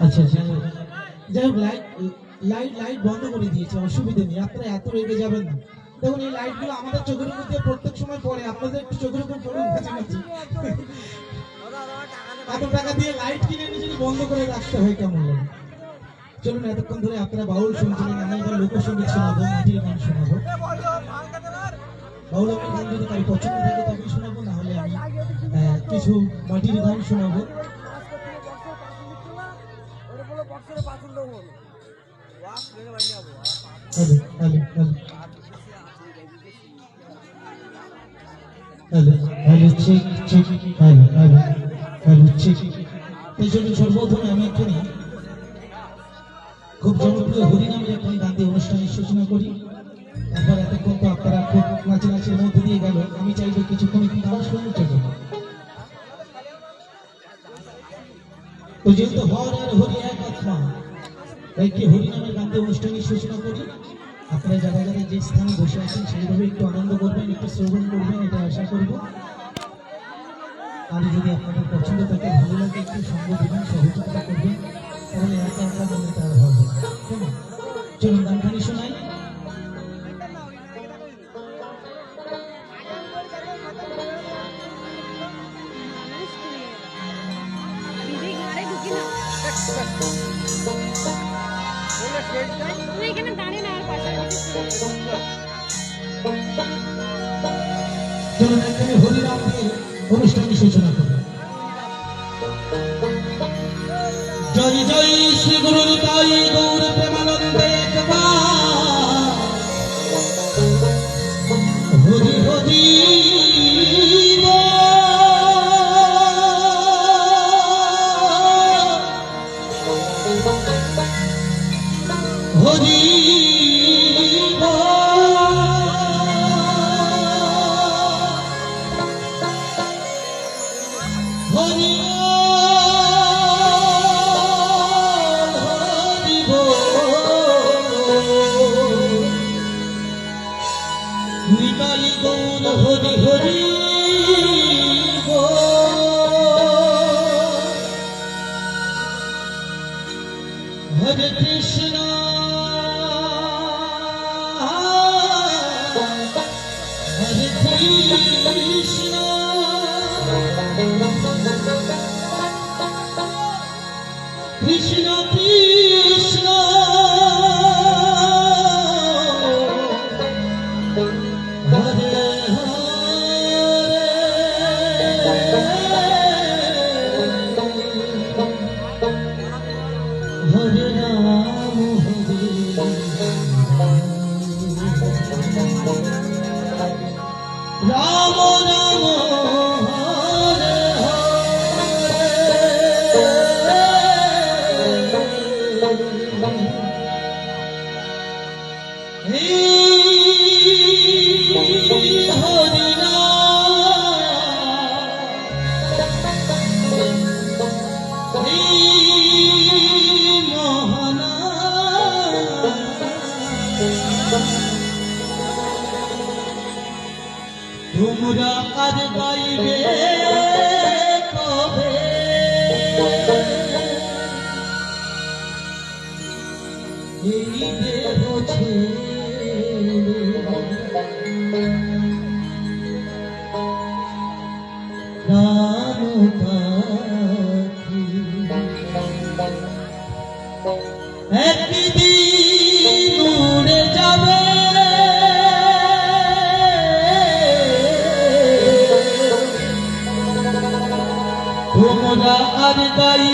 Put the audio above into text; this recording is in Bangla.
আচ্ছা যাই হোক লাইট বন্ধ করে দিয়েছে, অসুবিধা নেই, আপনারা এত রেগে যাবেন না। দেখুন এই লাইটগুলো আমাদের চোখের মধ্যে প্রত্যেক সময় পড়ে, আপনাদের একটু চোখের উপর পড়ুন কাছাকাছি। এত টাকা দিয়ে লাইট কিনে এনে যদি বন্ধ করে রাখতে হয় কেমন লাগে। চলুন এতক্ষণ ধরে আপনারা বাউল শুনছিলেন, আমি এবার লোকসঙ্গীত শোনাবো, মাটির গান শোনাবো। বাউল গান যদি কারো পছন্দ থাকে তবে শোনাবো, না হলে আমি কিছু মাটির গান শোনাবো। সর্বপ্রথমে আমি এখানে খুব জনপ্রিয় হরিনামের একটি গান দিয়ে অনুষ্ঠানের সূচনা করি। তারপর এতক্ষণ তো আপনারা খুব নাচানাচির মধ্যে দিয়ে গেল, আমি চাইবো কিছুক্ষণ একটি গান শোনার জন্য। তো যেহেতু হর আর হরি এক আত্মা, তাই কি হরিনামের গান দিয়ে অনুষ্ঠানের সূচনা করি। আপনারা যারা যারা যে স্থানে বসে আছেন সেইভাবে একটু আনন্দ করবেন, একটু শ্রবণ করবেন, এটা আশা করবো। আর যদি আপনাদের পছন্দ থাকে, ভালো লাগে, একটু সঙ্গ দেবেন, সহযোগিতা করবেন, তাহলে একা একা মনে তার হবে। চলুন গানখানি শোনাই। চলুন এখানে হরিনাম দিয়ে অনুষ্ঠানের সূচনা করি। জয় জয় শ্রী গুরু তাই গৌর প্রেমানন্দে একবার নিতাই গৌর হরি হরি গো হরে কৃষ্ণ হরে কৃষ্ণ কৃষ্ণ কৃষ্ণ হরে হরে রাম রাম রাম হরে হরে তোমরা আর গাইবে কবে এই দেহ ছেড়ে প্রাণ পাখি একদিন উড়ে যাবে তোমরা আর গাই